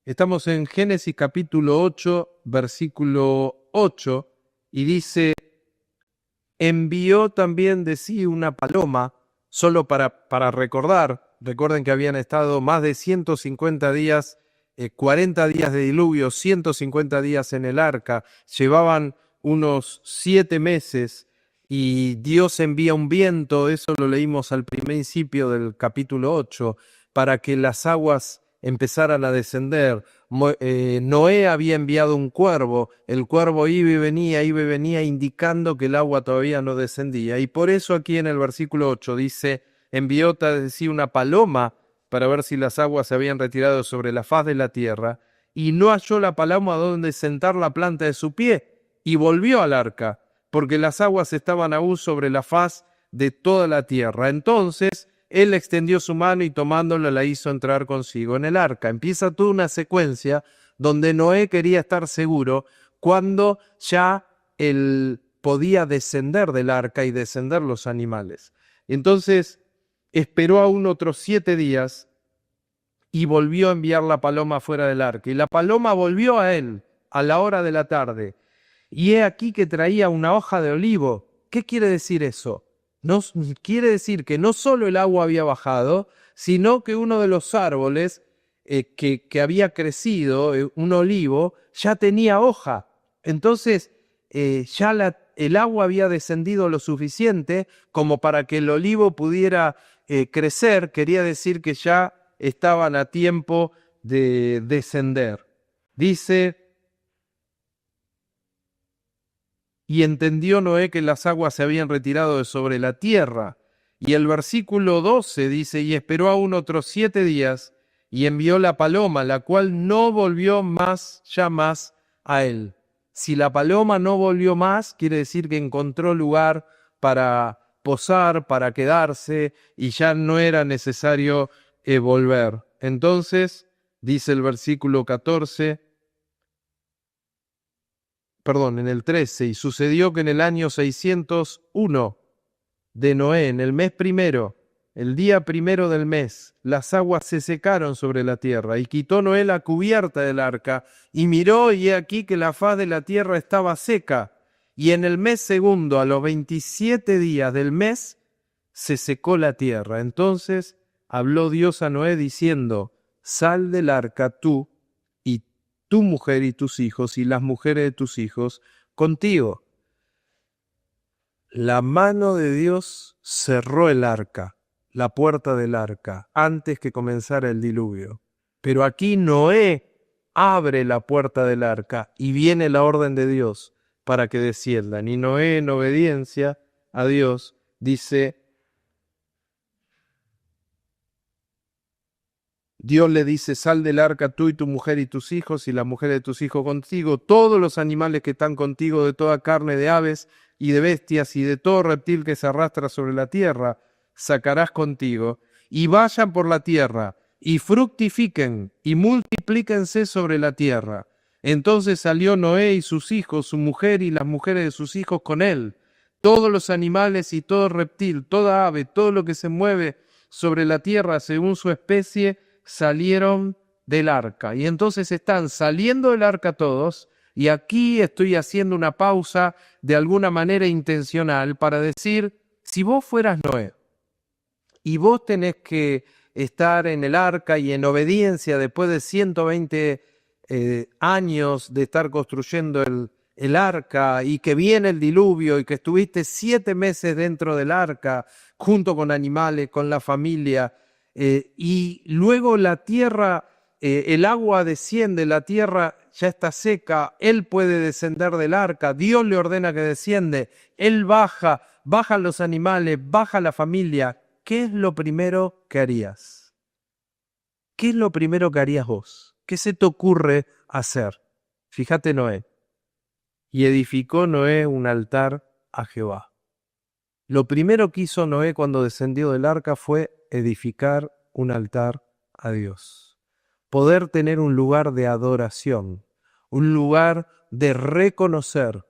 Estamos en Génesis capítulo 8, versículo 8, y dice: envió también de sí una paloma, solo para recordar. Recuerden que habían estado más de 150 días, 40 días de diluvio, 150 días en el arca, llevaban unos 7 meses, y Dios envía un viento, eso lo leímos al principio del capítulo 8, para que las aguas empezaran a descender. Noé había enviado un cuervo, el cuervo iba y venía, indicando que el agua todavía no descendía. Y por eso aquí en el versículo 8 dice: envió de sí una paloma para ver si las aguas se habían retirado sobre la faz de la tierra, y no halló la paloma donde sentar la planta de su pie, y volvió al arca, porque las aguas estaban aún sobre la faz de toda la tierra. Entonces él extendió su mano y tomándola la hizo entrar consigo en el arca. Empieza toda una secuencia donde Noé quería estar seguro cuando ya él podía descender del arca y descender los animales. Entonces esperó aún otros 7 días y volvió a enviar la paloma fuera del arca. Y la paloma volvió a él a la hora de la tarde. Y he aquí que traía una hoja de olivo. ¿Qué quiere decir eso? No, quiere decir que no solo el agua había bajado, sino que uno de los árboles que había crecido, un olivo, ya tenía hoja. Entonces el agua había descendido lo suficiente como para que el olivo pudiera crecer. Quería decir que ya estaban a tiempo de descender. Dice: y entendió Noé que las aguas se habían retirado de sobre la tierra. Y el versículo 12 dice: y esperó aún otros 7 días, y envió la paloma, la cual no volvió más a él. Si la paloma no volvió más, quiere decir que encontró lugar para posar, para quedarse, y ya no era necesario volver. Entonces, dice el versículo 14, en el 13, y sucedió que en el año 601 de Noé, en el mes primero, el día primero del mes, las aguas se secaron sobre la tierra, y quitó Noé la cubierta del arca, y miró, y he aquí que la faz de la tierra estaba seca, y en el mes segundo, a los 27 días del mes, se secó la tierra. Entonces habló Dios a Noé diciendo: sal del arca tú, y tu mujer y tus hijos, y las mujeres de tus hijos contigo. La mano de Dios cerró el arca, la puerta del arca, antes que comenzara el diluvio. Pero aquí Noé abre la puerta del arca y viene la orden de Dios para que desciendan. Y Noé, en obediencia a Dios, Dios le dice: sal del arca tú y tu mujer y tus hijos, y las mujeres de tus hijos contigo, todos los animales que están contigo, de toda carne de aves y de bestias, y de todo reptil que se arrastra sobre la tierra, sacarás contigo, y vayan por la tierra, y fructifiquen, y multiplíquense sobre la tierra. Entonces salió Noé y sus hijos, su mujer y las mujeres de sus hijos con él, todos los animales y todo reptil, toda ave, todo lo que se mueve sobre la tierra según su especie, salieron del arca. Y entonces están saliendo del arca todos, y aquí estoy haciendo una pausa de alguna manera intencional para decir: si vos fueras Noé y vos tenés que estar en el arca y en obediencia después de 120 años de estar construyendo el arca, y que viene el diluvio, y que estuviste 7 meses dentro del arca junto con animales, con la familia, y luego la tierra, el agua desciende, la tierra ya está seca, él puede descender del arca, Dios le ordena que desciende, él bajan los animales, baja la familia. ¿Qué es lo primero que harías? ¿Qué es lo primero que harías vos? ¿Qué se te ocurre hacer? Fíjate Noé. Y edificó Noé un altar a Jehová. Lo primero que hizo Noé cuando descendió del arca fue edificar un altar a Dios. Poder tener un lugar de adoración, un lugar de reconocer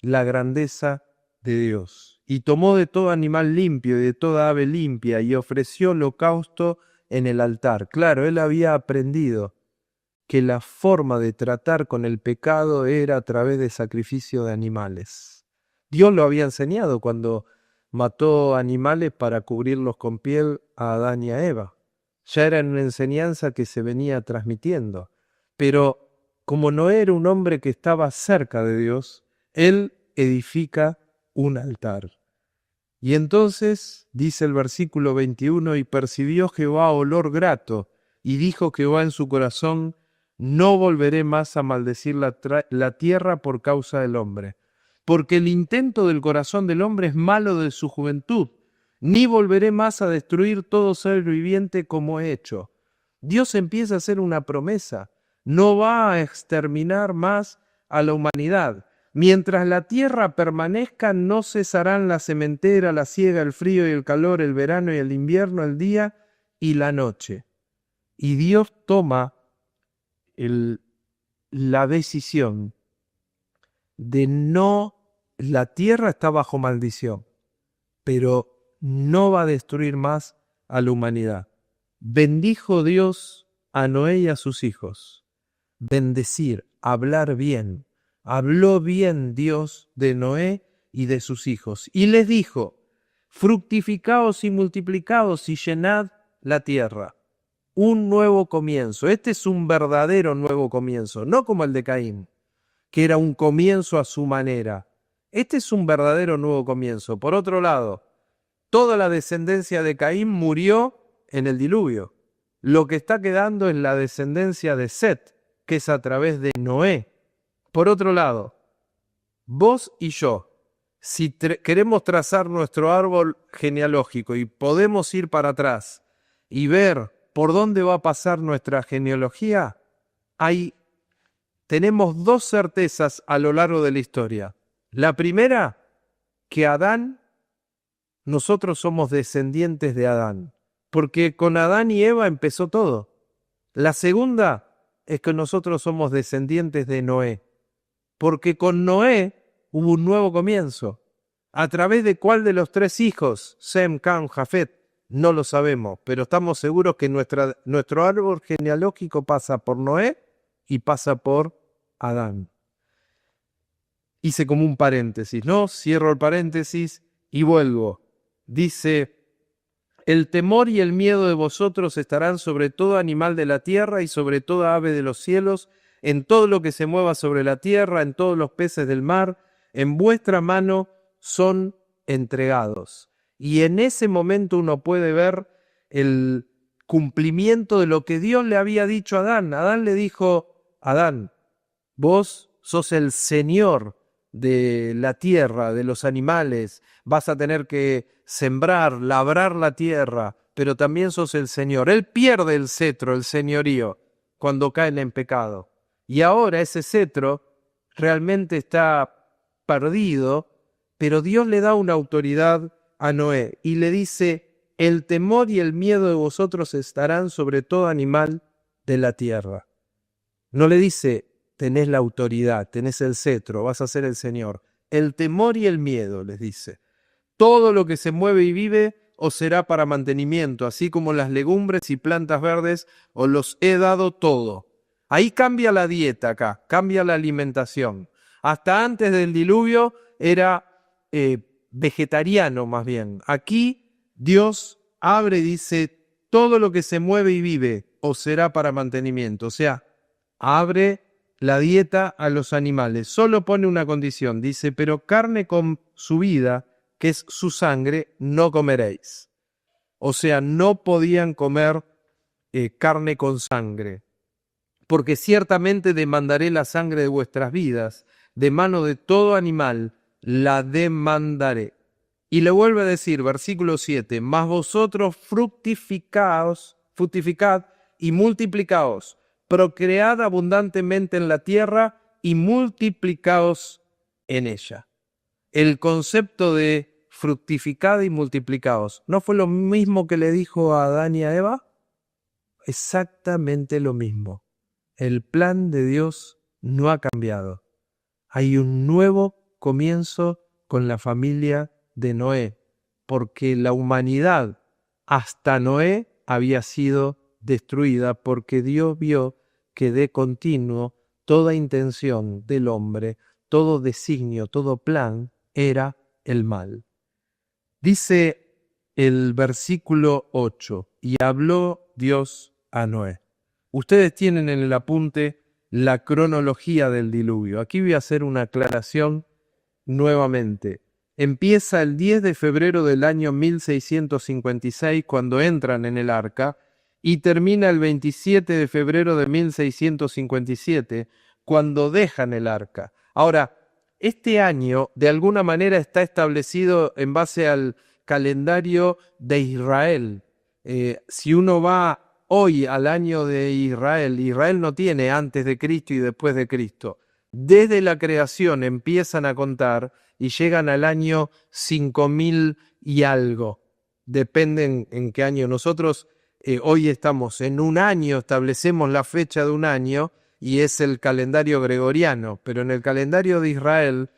la grandeza de Dios. Y tomó de todo animal limpio y de toda ave limpia y ofreció holocausto en el altar. Claro, él había aprendido que la forma de tratar con el pecado era a través de sacrificio de animales. Dios lo había enseñado cuando mató animales para cubrirlos con piel a Adán y a Eva. Ya era una enseñanza que se venía transmitiendo. Pero como Noé era un hombre que estaba cerca de Dios, él edifica un altar. Y entonces, dice el versículo 21, y percibió Jehová olor grato, y dijo Jehová en su corazón, no volveré más a maldecir la tierra por causa del hombre, porque el intento del corazón del hombre es malo de su juventud, ni volveré más a destruir todo ser viviente como he hecho. Dios empieza a hacer una promesa, no va a exterminar más a la humanidad. Mientras la tierra permanezca, no cesarán la sementera, la siega, el frío y el calor, el verano y el invierno, el día y la noche. Y Dios toma la decisión de la tierra está bajo maldición, pero no va a destruir más a la humanidad. Bendijo Dios a Noé y a sus hijos. Bendecir, hablar bien. Habló bien Dios de Noé y de sus hijos. Y les dijo, fructificaos y multiplicaos y llenad la tierra. Un nuevo comienzo. Este es un verdadero nuevo comienzo, no como el de Caín, que era un comienzo a su manera. Este es un verdadero nuevo comienzo. Por otro lado, toda la descendencia de Caín murió en el diluvio. Lo que está quedando es la descendencia de Set, que es a través de Noé. Por otro lado, vos y yo, si queremos trazar nuestro árbol genealógico y podemos ir para atrás y ver por dónde va a pasar nuestra genealogía, tenemos dos certezas a lo largo de la historia. La primera, que nosotros somos descendientes de Adán, porque con Adán y Eva empezó todo. La segunda es que nosotros somos descendientes de Noé, porque con Noé hubo un nuevo comienzo. ¿A través de cuál de los tres hijos, Sem, Cam, Jafet? No lo sabemos, pero estamos seguros que nuestro árbol genealógico pasa por Noé y pasa por Adán. Hice como un paréntesis, ¿no? Cierro el paréntesis y vuelvo. Dice, el temor y el miedo de vosotros estarán sobre todo animal de la tierra y sobre toda ave de los cielos, en todo lo que se mueva sobre la tierra, en todos los peces del mar, en vuestra mano son entregados. Y en ese momento uno puede ver el cumplimiento de lo que Dios le había dicho a Adán. Adán le dijo, Adán, vos sos el Señor de la tierra, de los animales, vas a tener que sembrar, labrar la tierra, pero también sos el Señor. Él pierde el cetro, el señorío, cuando caen en pecado. Y ahora ese cetro realmente está perdido, pero Dios le da una autoridad a Noé y le dice, el temor y el miedo de vosotros estarán sobre todo animal de la tierra. No le dice, tenés la autoridad, tenés el cetro, vas a ser el Señor. El temor y el miedo, les dice. Todo lo que se mueve y vive os será para mantenimiento, así como las legumbres y plantas verdes os los he dado todo. Ahí cambia la dieta acá, cambia la alimentación. Hasta antes del diluvio era vegetariano más bien. Aquí Dios abre y dice, todo lo que se mueve y vive os será para mantenimiento. O sea, abre la dieta a los animales. Solo pone una condición, dice, pero carne con su vida, que es su sangre, no comeréis. O sea, no podían comer carne con sangre, porque ciertamente demandaré la sangre de vuestras vidas, de mano de todo animal la demandaré. Y le vuelve a decir, versículo 7, mas vosotros fructificad y multiplicaos, procread abundantemente en la tierra y multiplicaos en ella. El concepto de fructificad y multiplicaos, ¿no fue lo mismo que le dijo a Adán y a Eva? Exactamente lo mismo. El plan de Dios no ha cambiado. Hay un nuevo comienzo con la familia de Noé, porque la humanidad hasta Noé había sido destruida, porque Dios vio que de continuo toda intención del hombre, todo designio, todo plan era el mal. Dice el versículo 8, y habló Dios a Noé. Ustedes tienen en el apunte la cronología del diluvio. Aquí voy a hacer una aclaración nuevamente. Empieza el 10 de febrero del año 1656 cuando entran en el arca y termina el 27 de febrero de 1657 cuando dejan el arca. Ahora, este año de alguna manera está establecido en base al calendario de Israel. Si uno va hoy al año de Israel, Israel no tiene antes de Cristo y después de Cristo. Desde la creación empiezan a contar y llegan al año 5000 y algo. Depende en qué año. Nosotros hoy estamos en un año, establecemos la fecha de un año y es el calendario gregoriano, pero en el calendario de Israel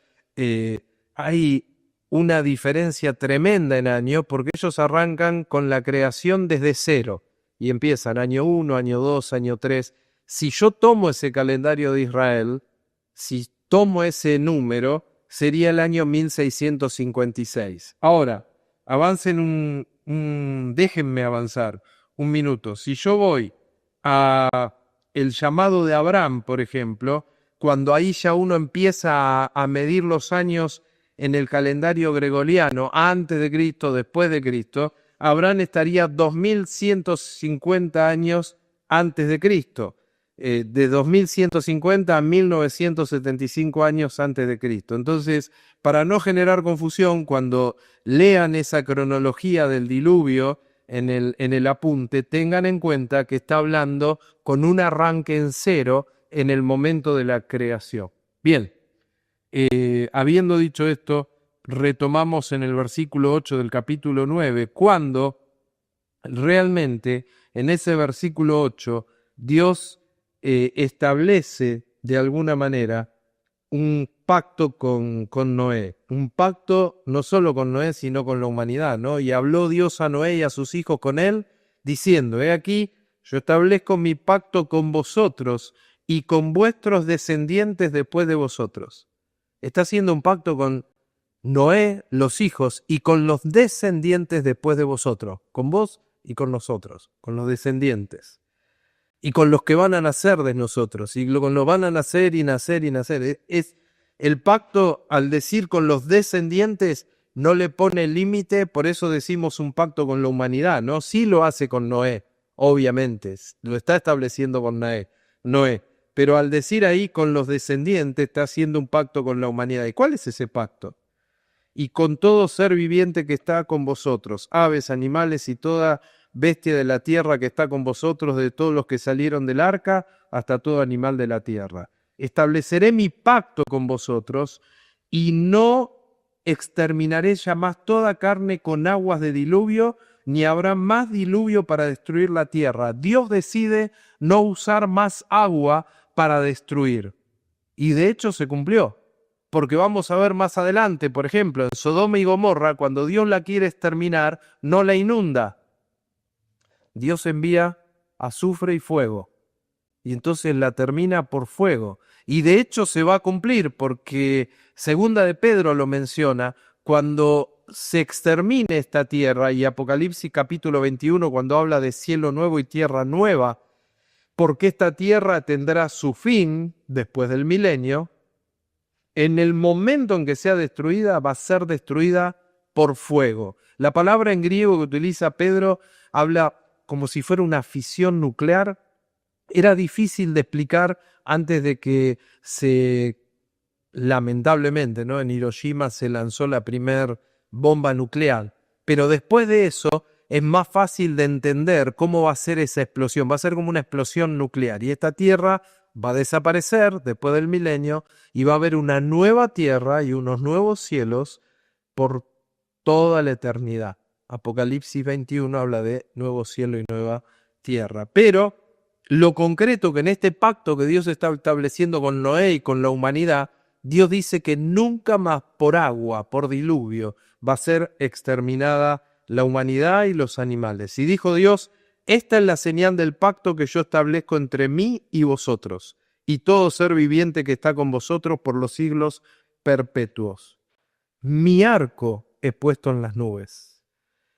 hay una diferencia tremenda en años porque ellos arrancan con la creación desde cero y empiezan año 1, año 2, año 3. Si yo tomo ese calendario de Israel, si tomo ese número, sería el año 1656. Ahora, déjenme avanzar un minuto. Si yo voy a el llamado de Abraham, por ejemplo, cuando ahí ya uno empieza a medir los años en el calendario gregoriano, antes de Cristo, después de Cristo, Abraham estaría 2150 años antes de Cristo. De 2150 a 1975 años antes de Cristo. Entonces, para no generar confusión, cuando lean esa cronología del diluvio en el apunte, tengan en cuenta que está hablando con un arranque en cero en el momento de la creación. Bien, habiendo dicho esto, retomamos en el versículo 8 del capítulo 9, cuando realmente en ese versículo 8 Dios establece de alguna manera un pacto con Noé, un pacto no solo con Noé, sino con la humanidad, ¿no? Y habló Dios a Noé y a sus hijos con él, diciendo, he aquí, yo establezco mi pacto con vosotros y con vuestros descendientes después de vosotros. Está haciendo un pacto con Noé, los hijos, y con los descendientes después de vosotros, con vos y con nosotros, con los descendientes. Y con los que van a nacer de nosotros, y con los van a nacer y nacer y nacer. Es el pacto, al decir con los descendientes, no le pone límite, por eso decimos un pacto con la humanidad, ¿no? Sí lo hace con Noé, obviamente, lo está estableciendo con Noé, pero al decir ahí con los descendientes, está haciendo un pacto con la humanidad. ¿Y cuál es ese pacto? Y con todo ser viviente que está con vosotros, aves, animales y toda bestia de la tierra que está con vosotros, de todos los que salieron del arca, hasta todo animal de la tierra. Estableceré mi pacto con vosotros y no exterminaré ya más toda carne con aguas de diluvio, ni habrá más diluvio para destruir la tierra. Dios decide no usar más agua para destruir. Y de hecho se cumplió. Porque vamos a ver más adelante, por ejemplo, en Sodoma y Gomorra, cuando Dios la quiere exterminar, no la inunda. Dios envía azufre y fuego, y entonces la termina por fuego. Y de hecho se va a cumplir, porque Segunda de Pedro lo menciona, cuando se extermine esta tierra, y Apocalipsis capítulo 21, cuando habla de cielo nuevo y tierra nueva, porque esta tierra tendrá su fin después del milenio. En el momento en que sea destruida, va a ser destruida por fuego. La palabra en griego que utiliza Pedro habla como si fuera una fisión nuclear. Era difícil de explicar antes de que lamentablemente, ¿no? En Hiroshima se lanzó la primera bomba nuclear. Pero después de eso es más fácil de entender cómo va a ser esa explosión. Va a ser como una explosión nuclear. Y esta tierra va a desaparecer después del milenio y va a haber una nueva tierra y unos nuevos cielos por toda la eternidad. Apocalipsis 21 habla de nuevo cielo y nueva tierra. Pero lo concreto que en este pacto que Dios está estableciendo con Noé y con la humanidad, Dios dice que nunca más por agua, por diluvio, va a ser exterminada la humanidad y los animales. Y dijo Dios, esta es la señal del pacto que yo establezco entre mí y vosotros, y todo ser viviente que está con vosotros por los siglos perpetuos. Mi arco he puesto en las nubes.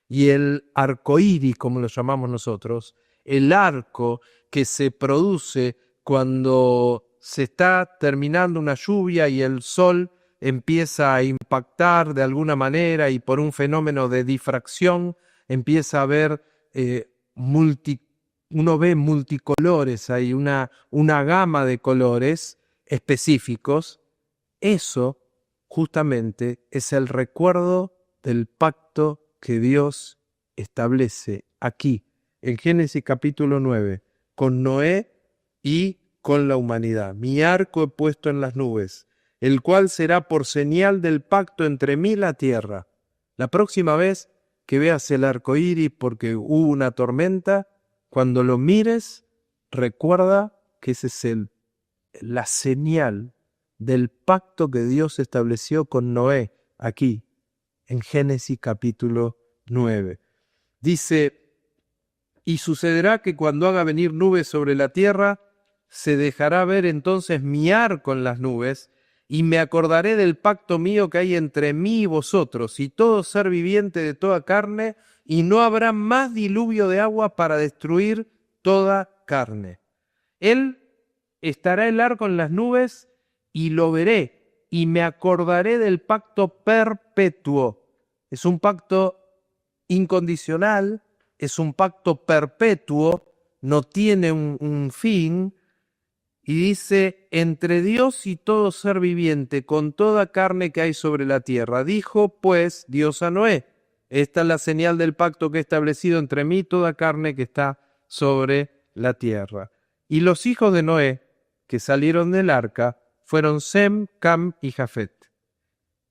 Y el arco iris, como lo llamamos nosotros, el arco que se produce cuando se está terminando una lluvia y el sol empieza a impactar de alguna manera y por un fenómeno de difracción empieza a ver, uno ve multicolores, hay una gama de colores específicos. Eso justamente es el recuerdo del pacto que Dios establece aquí, en Génesis capítulo 9, con Noé y con la humanidad. Mi arco he puesto en las nubes, el cual será por señal del pacto entre mí y la tierra. La próxima vez que veas el arco iris porque hubo una tormenta, cuando lo mires, recuerda que ese es la señal del pacto que Dios estableció con Noé aquí, en Génesis capítulo 9. Dice, y sucederá que cuando haga venir nubes sobre la tierra, se dejará ver entonces mi arco en las nubes, y me acordaré del pacto mío que hay entre mí y vosotros, y todo ser viviente de toda carne, y no habrá más diluvio de agua para destruir toda carne. Él estará el arco en las nubes, y lo veré, y me acordaré del pacto perpetuo. Es un pacto incondicional, es un pacto perpetuo, no tiene un fin, y dice, entre Dios y todo ser viviente, con toda carne que hay sobre la tierra. Dijo, pues, Dios a Noé, esta es la señal del pacto que he establecido entre mí y toda carne que está sobre la tierra. Y los hijos de Noé, que salieron del arca, fueron Sem, Cam y Jafet.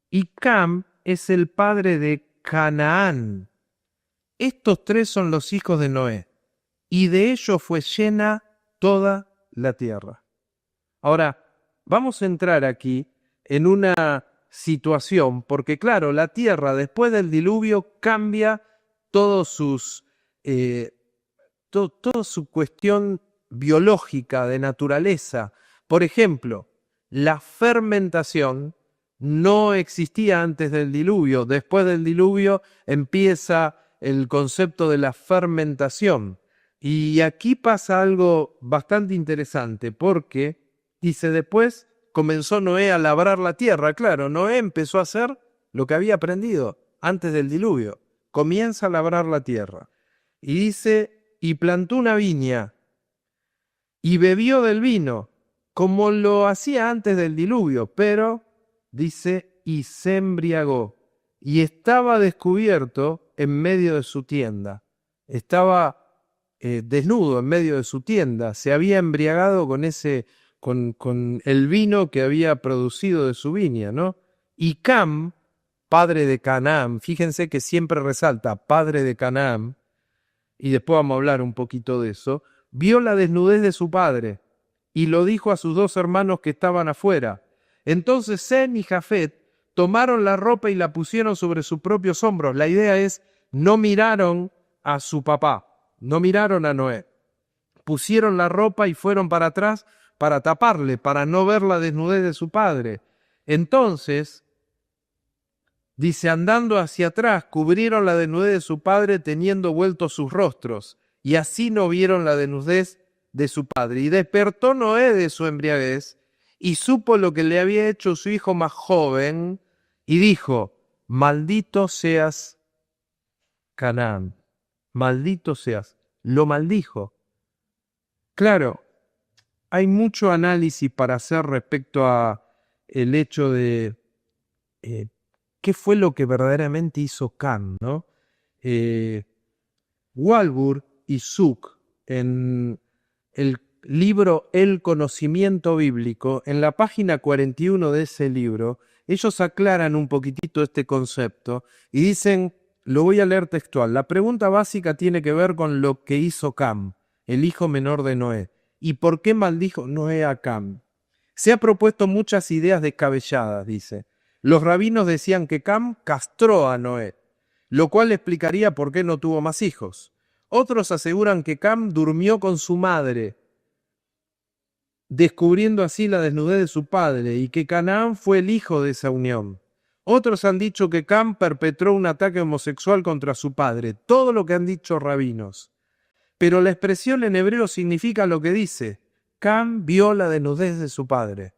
Y Cam es el padre de Canaán. Estos tres son los hijos de Noé, y de ellos fue llena toda la tierra. Ahora, vamos a entrar aquí en una situación, porque claro, la tierra después del diluvio cambia toda su cuestión biológica de naturaleza. Por ejemplo, la fermentación no existía antes del diluvio. Después del diluvio empieza el concepto de la fermentación. Y aquí pasa algo bastante interesante, porque dice, después comenzó Noé a labrar la tierra. Claro, Noé empezó a hacer lo que había aprendido antes del diluvio. Comienza a labrar la tierra. Y dice, y plantó una viña, y bebió del vino, como lo hacía antes del diluvio, pero, dice, y se embriagó, y estaba descubierto en medio de su tienda. Estaba desnudo en medio de su tienda. Se había embriagado con el vino que había producido de su viña, ¿no? Y Cam, padre de Canaán, fíjense que siempre resalta, padre de Canaán, y después vamos a hablar un poquito de eso, vio la desnudez de su padre y lo dijo a sus dos hermanos que estaban afuera. Entonces Sem y Jafet tomaron la ropa y la pusieron sobre sus propios hombros. La idea es, no miraron a su papá, no miraron a Noé. Pusieron la ropa y fueron para atrás para taparle, para no ver la desnudez de su padre. Entonces, dice, andando hacia atrás, cubrieron la desnudez de su padre teniendo vueltos sus rostros, y así no vieron la desnudez de su padre. Y despertó Noé de su embriaguez, y supo lo que le había hecho su hijo más joven, y dijo, maldito seas Canaán, maldito seas. Lo maldijo. Claro, hay mucho análisis para hacer respecto a el hecho de qué fue lo que verdaderamente hizo Cam, ¿no? Walbur y Zuck, en el libro El conocimiento bíblico, en la página 41 de ese libro, ellos aclaran un poquitito este concepto y dicen, lo voy a leer textual, la pregunta básica tiene que ver con lo que hizo Cam, el hijo menor de Noé. ¿Y por qué maldijo Noé a Cam? Se ha propuesto muchas ideas descabelladas, dice. Los rabinos decían que Cam castró a Noé, lo cual explicaría por qué no tuvo más hijos. Otros aseguran que Cam durmió con su madre, descubriendo así la desnudez de su padre, y que Canaán fue el hijo de esa unión. Otros han dicho que Cam perpetró un ataque homosexual contra su padre. Todo lo que han dicho rabinos. Pero la expresión en hebreo significa lo que dice. Cam vio la desnudez de su padre.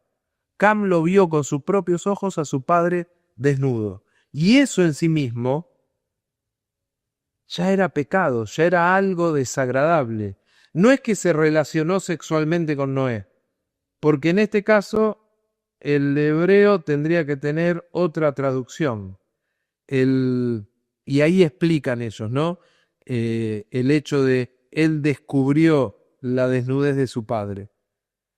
Cam lo vio con sus propios ojos a su padre desnudo. Y eso en sí mismo ya era pecado, ya era algo desagradable. No es que se relacionó sexualmente con Noé, porque en este caso el hebreo tendría que tener otra traducción. Y ahí explican ellos, ¿no? El hecho de él descubrió la desnudez de su padre.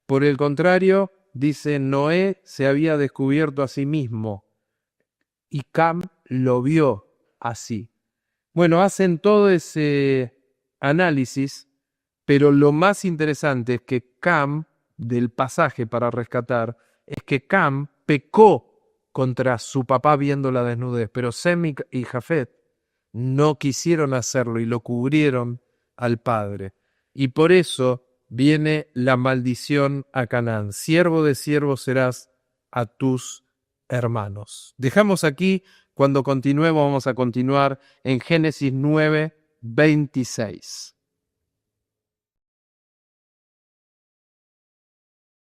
Por el contrario, dice, Noé se había descubierto a sí mismo y Cam lo vio así. Bueno, hacen todo ese análisis, pero lo más interesante es que Cam, del pasaje para rescatar, es que Cam pecó contra su papá viendo la desnudez, pero Sem y Jafet no quisieron hacerlo y lo cubrieron al padre. Y por eso viene la maldición a Canaán. Siervo de siervos serás a tus hermanos. Dejamos aquí, cuando continuemos vamos a continuar en Génesis 9, 26.